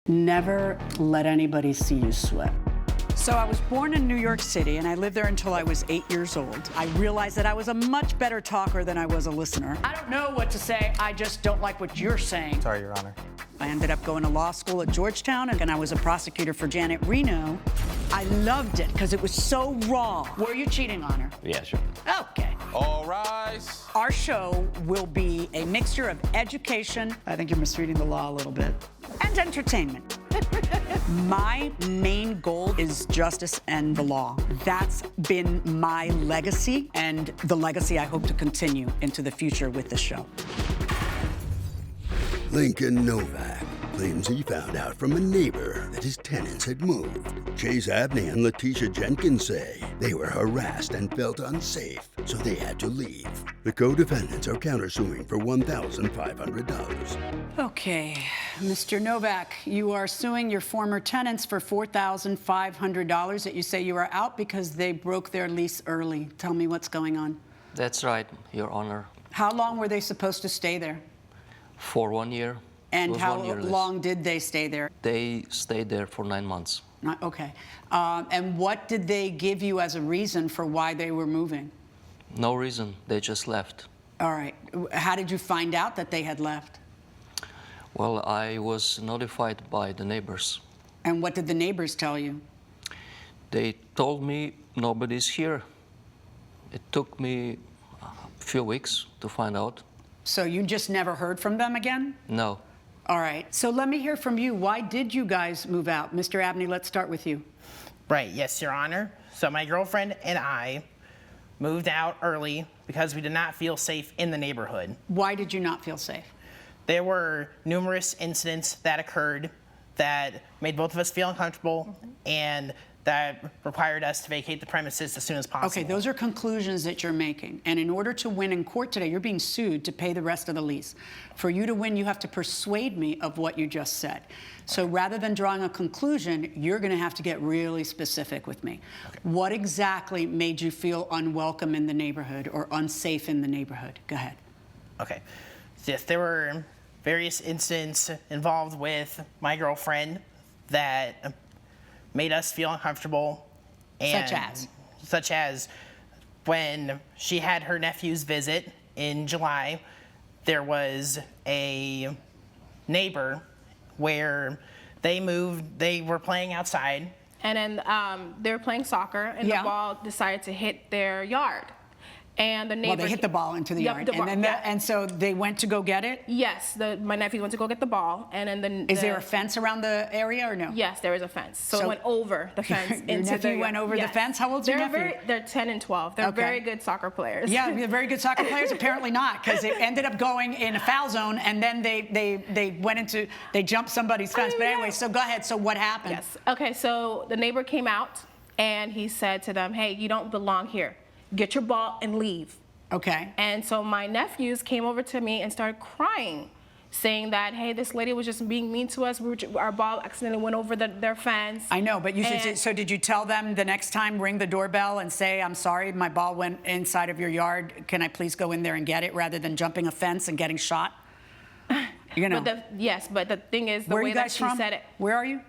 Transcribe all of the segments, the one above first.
Never let anybody see you sweat. So I was born in New York City, and I lived there until I was 8 years old. I realized that I was a much better talker than I was a listener. I don't know what to say, I just don't like what you're saying. Sorry, Your Honor. I ended up going to law school at Georgetown, and I was a prosecutor for Janet Reno. I loved it because it was so raw. Were you cheating on her? Yeah, sure. Okay. All rise. Our show will be a mixture of education, I think you're misreading the law a little bit, and entertainment. My main goal is justice and the law. That's been my legacy, and the legacy I hope to continue into the future with the show. Lincoln Novak claims he found out from a neighbor that his tenants had moved. Chase Abney and Letitia Jenkins say they were harassed and felt unsafe, so they had to leave. The co-defendants are countersuing for $1,500. Okay, Mr. Novak, you are suing your former tenants for $4,500 that you say you are out because they broke their lease early. Tell me what's going on. That's right, Your Honor. How long were they supposed to stay there? For 1 year. And how long did they stay there? They stayed there for 9 months. Okay. And what did they give you as a reason for why they were moving? No reason. They just left. All right. How did you find out that they had left? Well, I was notified by the neighbors. And what did the neighbors tell you? They told me nobody's here. It took me a few weeks to find out. So you just never heard from them again? No. All right. So let me hear from you. Why did you guys move out? Mr. Abney, let's start with you. Right, yes, Your Honor. So my girlfriend and I moved out early because we did not feel safe in the neighborhood. Why did you not feel safe? There were numerous incidents that occurred that made both of us feel uncomfortable and that required us to vacate the premises as soon as possible. Okay, those are conclusions that you're making. And in order to win in court today, you're being sued to pay the rest of the lease. For you to win, you have to persuade me of what you just said. So rather than drawing a conclusion, you're going to have to get really specific with me. Okay. What exactly made you feel unwelcome in the neighborhood or unsafe in the neighborhood? Go ahead. Okay. Yes, there were various incidents involved with my girlfriend that made us feel uncomfortable. And such as when she had her nephew's visit in July, there was a neighbor where they were playing outside. And then they were playing soccer, and the ball decided to hit their yard. And the neighbor... Well, they hit the ball into the yard. And so they went to go get it? Yes, my nephew went to go get the ball, and then Is there a fence around the area or no? Yes, there is a fence. So it went over the fence. Your nephew went over the fence? How old's your nephew? They're 10 and 12. They're very good soccer players. Yeah, they're very good soccer players? Apparently not, because it ended up going in a foul zone, and then they jumped somebody's fence. But anyway, so go ahead. So what happened? Yes. Okay, so the neighbor came out, and he said to them, hey, you don't belong here. Get your ball and leave. Okay. And so my nephews came over to me and started crying, saying that, hey, this lady was just being mean to us. Our ball accidentally went over their fence. I know, but so did you tell them the next time, ring the doorbell and say, I'm sorry, my ball went inside of your yard. Can I please go in there and get it, rather than jumping a fence and getting shot? You know. Yes, but the thing is, the way that she said it. Where are you?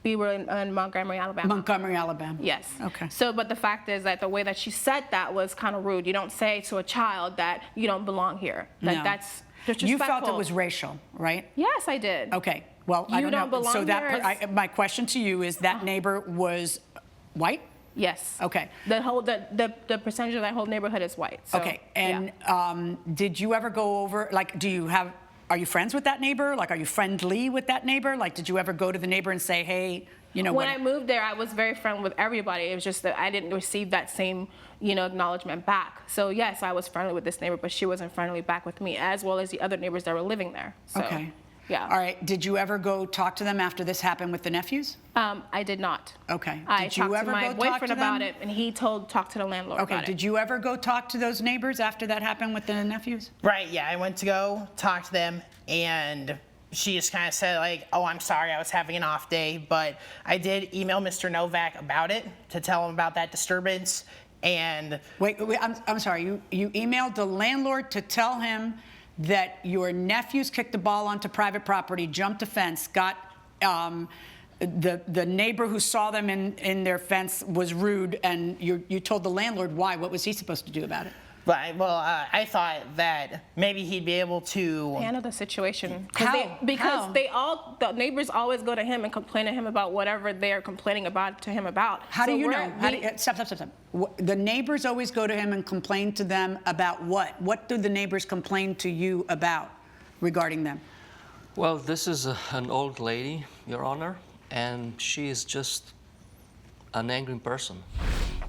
We were in Montgomery, Alabama. Montgomery, Alabama. Yes. Okay. So, but the fact is that the way that she said that was kind of rude. You don't say to a child that you don't belong here. Like, no. That's disrespectful. You felt it was racial, right? Yes, I did. Okay. Well, I don't know. Belong so here my question to you is, that neighbor was white? Yes. Okay. The percentage of that whole neighborhood is white. So, okay. And did you ever go over? Like, are you friends with that neighbor? Like, are you friendly with that neighbor? Like, did you ever go to the neighbor and say, hey, you know, when I moved there, I was very friendly with everybody. It was just that I didn't receive that same, acknowledgement back. So yes, I was friendly with this neighbor, but she wasn't friendly back with me, as well as the other neighbors that were living there. So, okay. Yeah. All right. Did you ever go talk to them after this happened with the nephews? I did not. Okay. I talked to my boyfriend about it, and he talked to the landlord about it. Okay. Did you ever go talk to those neighbors after that happened with the nephews? Right. Yeah, I went to go talk to them, and she just kind of said, like, oh, I'm sorry, I was having an off day. But I did email Mr. Novak about it to tell him about that disturbance. And wait, I'm sorry. You emailed the landlord to tell him that your nephews kicked the ball onto private property, jumped a fence, got the neighbor who saw them in their fence was rude, and you told the landlord why. What was he supposed to do about it? But I thought that maybe he'd be able to handle the situation. How? The neighbors always go to him and complain to him about whatever they're complaining about to him about. How do you know? Stop. The neighbors always go to him and complain to them about what? What do the neighbors complain to you about regarding them? Well, this is an old lady, Your Honor, and she is just an angry person.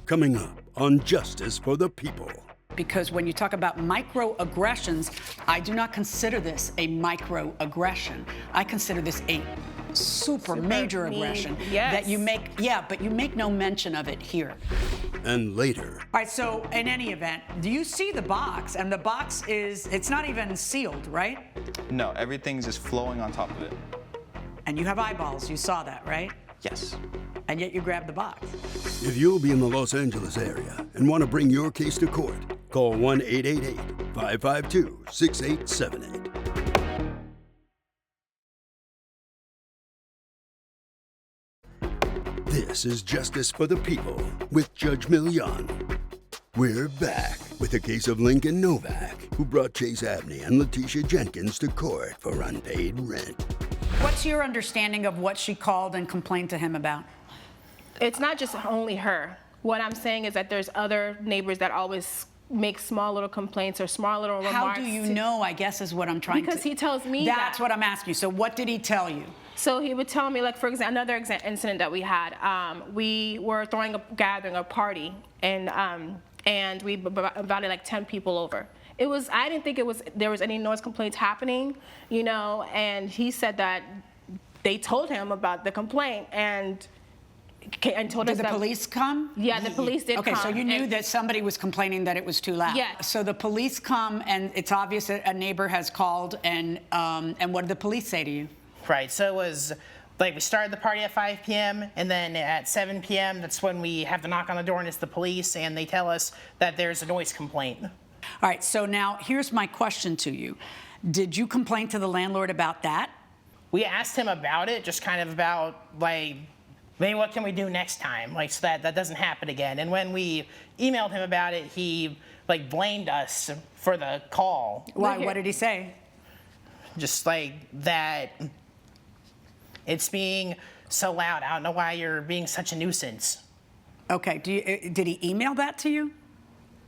Coming up on Justice for the People. Because when you talk about microaggressions, I do not consider this a microaggression. I consider this a super major aggression that you make, but you make no mention of it here. And later. All right, so in any event, do you see the box? And the box it's not even sealed, right? No, everything's just flowing on top of it. And you have eyeballs, you saw that, right? Yes. And yet you grabbed the box. If you'll be in the Los Angeles area and want to bring your case to court, call 1-888-552-6878. This is Justice for the People with Judge Milian. We're back with a case of Lincoln Novak, who brought Chase Abney and Letitia Jenkins to court for unpaid rent. What's your understanding of what she called and complained to him about? It's not just only her. What I'm saying is that there's other neighbors that always make small little complaints or small little remarks. How do you know, I guess, is what I'm trying to... Because he tells me That's what I'm asking you. So what did he tell you? So he would tell me, like, for example, another incident that we had. We were throwing a party, and we invited like 10 people over. I didn't think there was any noise complaints happening, and he said that they told him about the complaint and told us that... Did the police come? Yeah, the police did come. Okay, so you knew that somebody was complaining that it was too loud. Yes. So the police come, and it's obvious that a neighbor has called, and what did the police say to you? Right, so it was like we started the party at 5 p.m. and then at 7 p.m. that's when we have to knock on the door and it's the police and they tell us that there's a noise complaint. All right, so now here's my question to you. Did you complain to the landlord about that? We asked him about it, just kind of about like, maybe what can we do next time, like so that doesn't happen again. And when we emailed him about it, he like blamed us for the call. Why? What did he say? Just like that. It's being so loud. I don't know why you're being such a nuisance. Okay. Did he email that to you?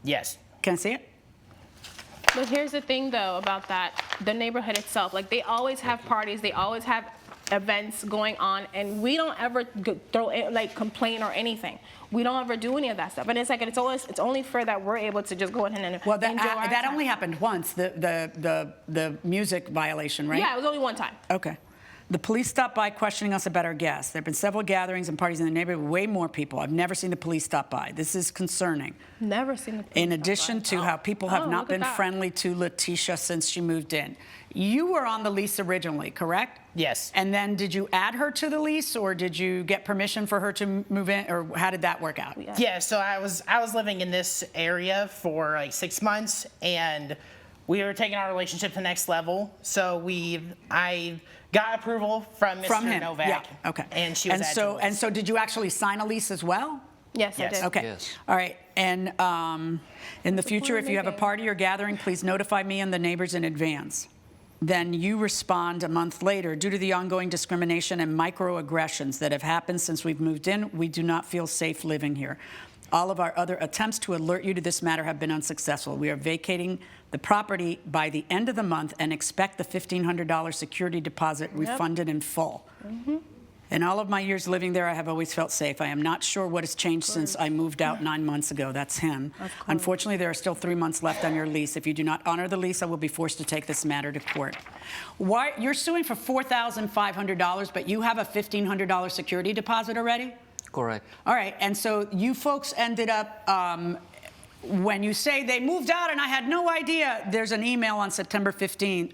Yes. Can I see it? But here's the thing, though, about that. The neighborhood itself, like, they always have parties. They always have events going on, and we don't ever complain or anything. We don't ever do any of that stuff. And it's like it's only fair that we're able to just go ahead and well, enjoy our that time. only happened once, the music violation, right? Yeah, it was only one time. Okay. The police stopped by questioning us about our guests. There have been several gatherings and parties in the neighborhood with way more people. I've never seen the police stop by. This is concerning. Never seen the police In addition stop by. to how people have not look at been that. friendly to Letitia since she moved in. You were on the lease originally, correct? Yes. And then did you add her to the lease, or did you get permission for her to move in, or how did that work out? Yeah, so I was living in this area for like 6 months, and we were taking our relationship to the next level. So I got approval from Mr. From him? Novak. Yeah. Okay. And she was and so did you actually sign a lease as well? Yes, I Yes. did. Okay. Yes. All right. And in the future, if you have a party or gathering, please notify me and the neighbors in advance. Then you respond a month later. Due to the ongoing discrimination and microaggressions that have happened since we've moved in, we do not feel safe living here. All of our other attempts to alert you to this matter have been unsuccessful. We are vacating the property by the end of the month and expect the $1,500 security deposit refunded in full. Mm-hmm. In all of my years living there, I have always felt safe. I am not sure what has changed since I moved out 9 months ago. That's him. Unfortunately, there are still 3 months left on your lease. If you do not honor the lease, I will be forced to take this matter to court. Why, you're suing for $4,500, but you have a $1,500 security deposit already? Correct. All right, and so you folks ended up, when you say they moved out and I had no idea, there's an email on September 15th,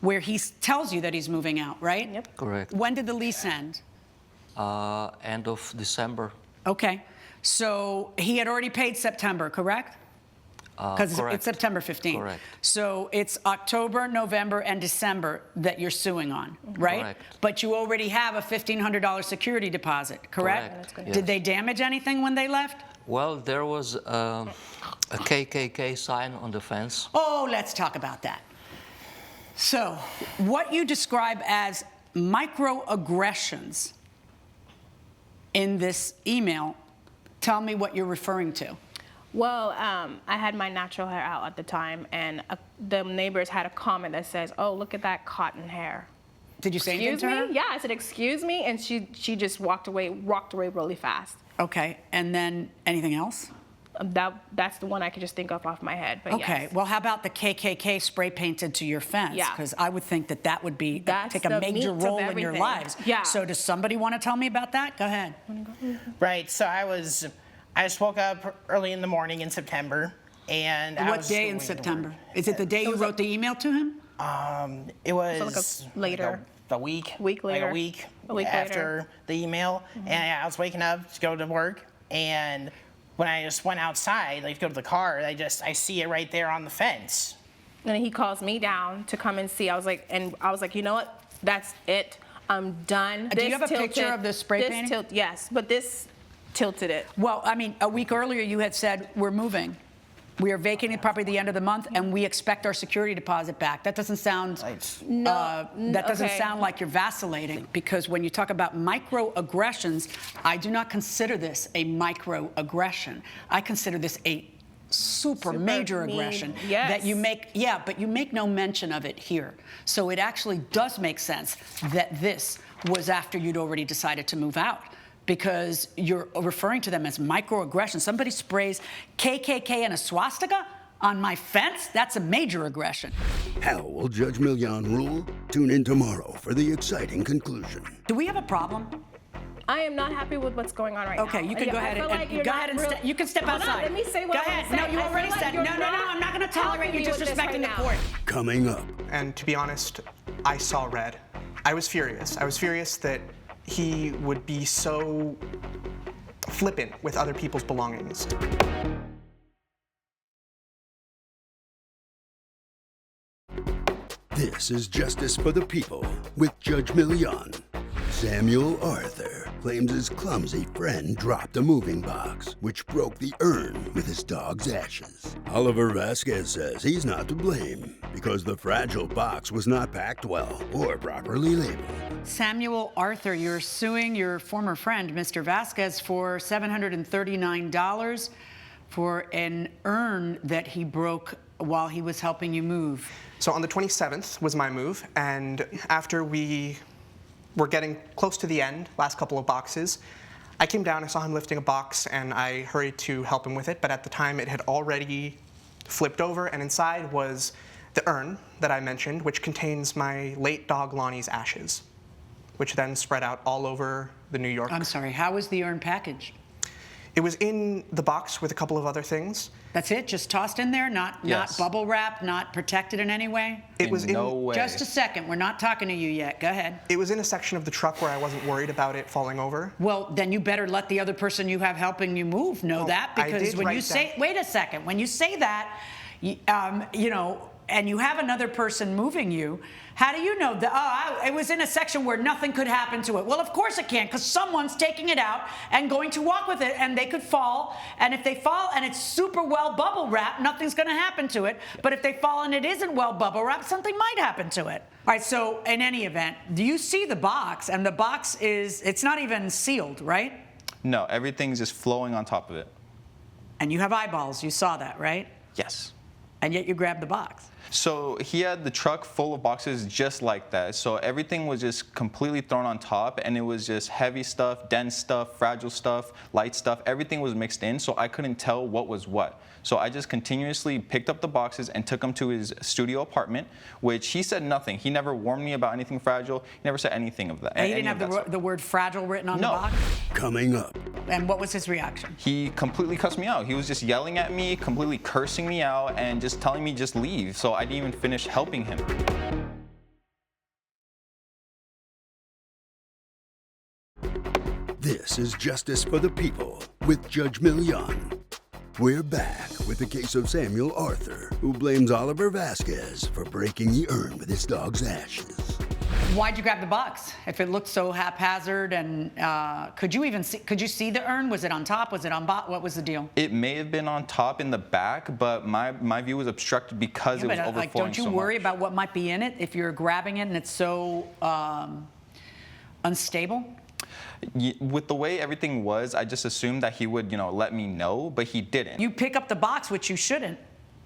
where he tells you that he's moving out, right? Yep. Correct. When did the lease end? End of December. Okay, so he had already paid September, correct? Because it's Correct. September 15th. Correct. So it's October, November, and December that you're suing on, right? Correct. But you already have a $1,500 security deposit, correct? Correct, Did yes. they damage anything when they left? Well, there was a KKK sign on the fence. Oh, let's talk about that. So, what you describe as microaggressions in this email, tell me what you're referring to. Well, I had my natural hair out at the time, and the neighbors had a comment that says, "Oh, look at that cotton hair." Did you say anything Excuse to her? me? Yeah, I said, "Excuse me," and she just walked away really fast. Okay, and then anything else? That's the one I could just think of off my head. But Okay, yes. well, how about the KKK spray painted to your fence? Yeah. Because I would think that that would be That's take a the major meat of role in your everything. lives. Yeah. So does somebody want to tell me about that? Go ahead. Right. So I just woke up early in the morning in September, and I What was day in waiting. September? Is it the day you wrote the email to him? It was like later. a week. Week later. Like a week. A week after later. the email, and I was waking up to go to work, and when I just went outside, like to go to the car, I see it right there on the fence. And then he calls me down to come and see. I was like, you know what? That's it. I'm done. Do you have a picture of the spray painting? Yes, but this tilted it. Well, I mean, a week earlier you had said, we're moving. We are vacating the property at the end of the month, and we expect our security deposit back. That doesn't sound that doesn't okay. sound like you're vacillating, because when you talk about microaggressions, I do not consider this a microaggression. I consider this a super major mean, aggression yes. that you make. Yeah, but you make no mention of it here. So it actually does make sense that this was after you'd already decided to move out, because you're referring to them as microaggressions. Somebody sprays KKK and a swastika on my fence? That's a major aggression. How will Judge Milian rule? Tune in tomorrow for the exciting conclusion. Do we have a problem? I am not happy with what's going on right now. Okay, you can go ahead and you can step Hold on, outside. let me say what Go I wanna ahead. No, say. you I already feel like said. you're No, I'm not going to tolerate you helping me with this disrespecting right the now. court. Coming up, And to be honest, I saw red. I was furious. I was furious that he would be so flippant with other people's belongings. this is Justice for the People with Judge Milian. Samuel Arthur claims his clumsy friend dropped a moving box, which broke the urn with his dog's ashes. Oliver Vasquez says he's not to blame because the fragile box was not packed well or properly labeled. Samuel Arthur, you're suing your former friend, Mr. Vasquez, for $739 for an urn that he broke while he was helping you move. So on the 27th was my move, and after we were getting close to the end, last couple of boxes, I came down, I saw him lifting a box, and I hurried to help him with it, but at the time it had already flipped over, and inside was the urn that I mentioned, which contains my late dog Lonnie's ashes, which then spread out all over the New York. I'm sorry, how was the urn packaged? It was in the box with a couple of other things. That's it? Just tossed in there? Not Yes. bubble wrap? Not protected in any way? It was in no way. Just a second. We're not talking to you yet. Go ahead. It was in a section of the truck where I wasn't worried about it falling over. Well, then you better let the other person you have helping you move know that, I because did when you write say, that. wait a second, when you say that, you know, and you have another person moving you, how do you know that, it was in a section where nothing could happen to it? Well, of course it can't, because someone's taking it out and going to walk with it, and they could fall, and if they fall and it's super well bubble wrapped, nothing's going to happen to it. But if they fall and it isn't well bubble wrapped, something might happen to it. All right, so in any event, do you see the box? And the box it's not even sealed, right? No, everything's just flowing on top of it. And you have eyeballs, you saw that, right? Yes. And yet you grabbed the box. So he had the truck full of boxes just like that. So everything was just completely thrown on top, and it was just heavy stuff, dense stuff, fragile stuff, light stuff. Everything was mixed in, so I couldn't tell what was what. So I just continuously picked up the boxes and took them to his studio apartment, which he said nothing. He never warned me about anything fragile. He never said anything of that. And he didn't any of have that stuff. the word fragile written on No. the box? Coming up, And what was his reaction? He completely cussed me out. He was just yelling at me, completely cursing me out, and just telling me just leave. So I didn't even finish helping him. this is Justice for the People with Judge Milian. We're back with the case of Samuel Arthur, who blames Oliver Vasquez for breaking the urn with his dog's ashes. Why'd you grab the box if it looked so haphazard? And could you see the urn? Was it on top? Was it on bottom? What was the deal? It may have been on top in the back, but my view was obstructed because it was overflowing like, don't you so worry much. about what might be in it if you're grabbing it and it's so unstable? With the way everything was, I just assumed that he would, let me know, but he didn't. You pick up the box, which you shouldn't.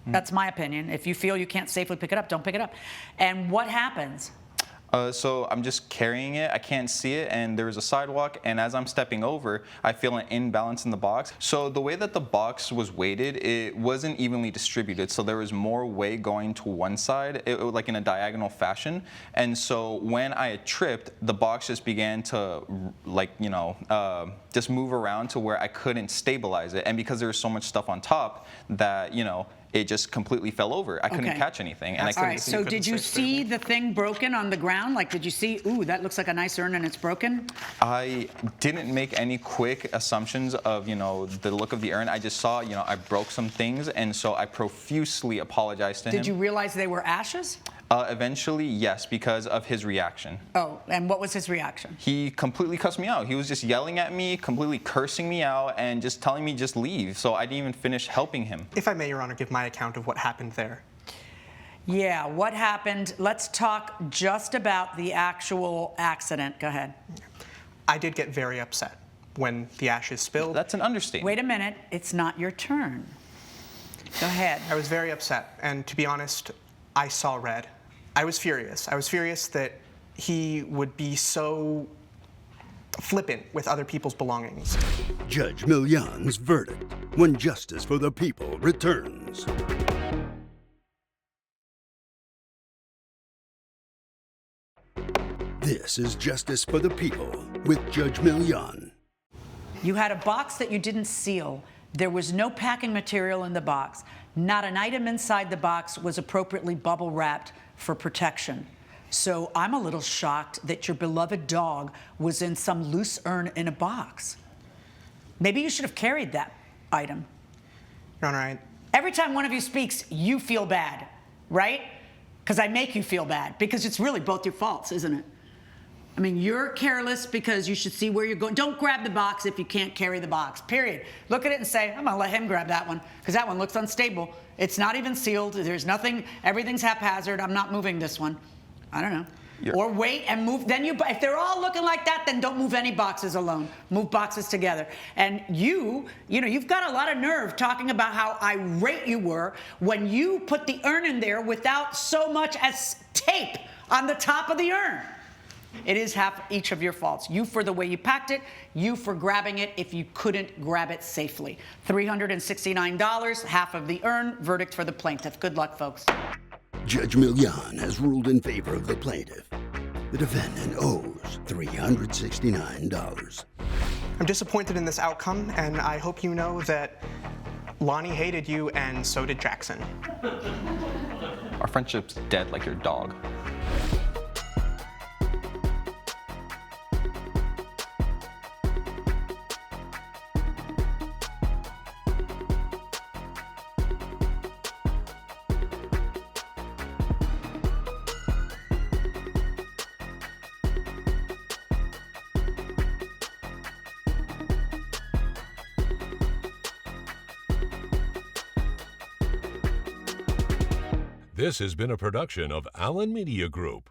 That's my opinion. If you feel you can't safely pick it up, don't pick it up. And what happens? So I'm just carrying it. I can't see it, and there was a sidewalk, and as I'm stepping over, I feel an imbalance in the box. So the way that the box was weighted, it wasn't evenly distributed, so there was more weight going to one side, like in a diagonal fashion. And so when I tripped, the box just began to, just move around to where I couldn't stabilize it. And because there was so much stuff on top that, it just completely fell over. I couldn't catch anything, and I couldn't. All right. So did you see the thing broken on the ground? Like, did you see? Ooh, that looks like a nice urn, and it's broken. I didn't make any quick assumptions of the look of the urn. I just saw I broke some things, and so I profusely apologized to him. Did you realize they were ashes? Eventually, yes, because of his reaction. Oh, and what was his reaction? He completely cussed me out. He was just yelling at me, completely cursing me out, and just telling me just leave. So I didn't even finish helping him. If I may, Your Honor, give my account of what happened there. Yeah, what happened? Let's talk just about the actual accident. Go ahead. I did get very upset when the ashes spilled. That's an understatement. Wait a minute. It's not your turn. Go ahead. I was very upset, and to be honest, I saw red. I was furious. I was furious that he would be so flippant with other people's belongings. Judge Milian's verdict when justice for the people returns. This is Justice for the People with Judge Milian. You had a box that you didn't seal. There was no packing material in the box. Not an item inside the box was appropriately bubble wrapped for protection. So I'm a little shocked that your beloved dog was in some loose urn in a box. Maybe you should have carried that item. Your Honor, Every time one of you speaks, you feel bad, right? Because I make you feel bad, because it's really both your faults, isn't it? I mean, you're careless because you should see where you're going. Don't grab the box if you can't carry the box, period. Look at it and say, I'm going to let him grab that one because that one looks unstable. It's not even sealed. There's nothing. Everything's haphazard. I'm not moving this one. I don't know. Or wait and move. Then if they're all looking like that, then don't move any boxes alone. Move boxes together. And you've got a lot of nerve talking about how irate you were when you put the urn in there without so much as tape on the top of the urn. It is half each of your faults. You for the way you packed it, you for grabbing it if you couldn't grab it safely. $369, half of the urn, verdict for the plaintiff. Good luck, folks. Judge Milian has ruled in favor of the plaintiff. The defendant owes $369. I'm disappointed in this outcome, and I hope you know that Lonnie hated you, and so did Jackson. Our friendship's dead like your dog. This has been a production of Allen Media Group.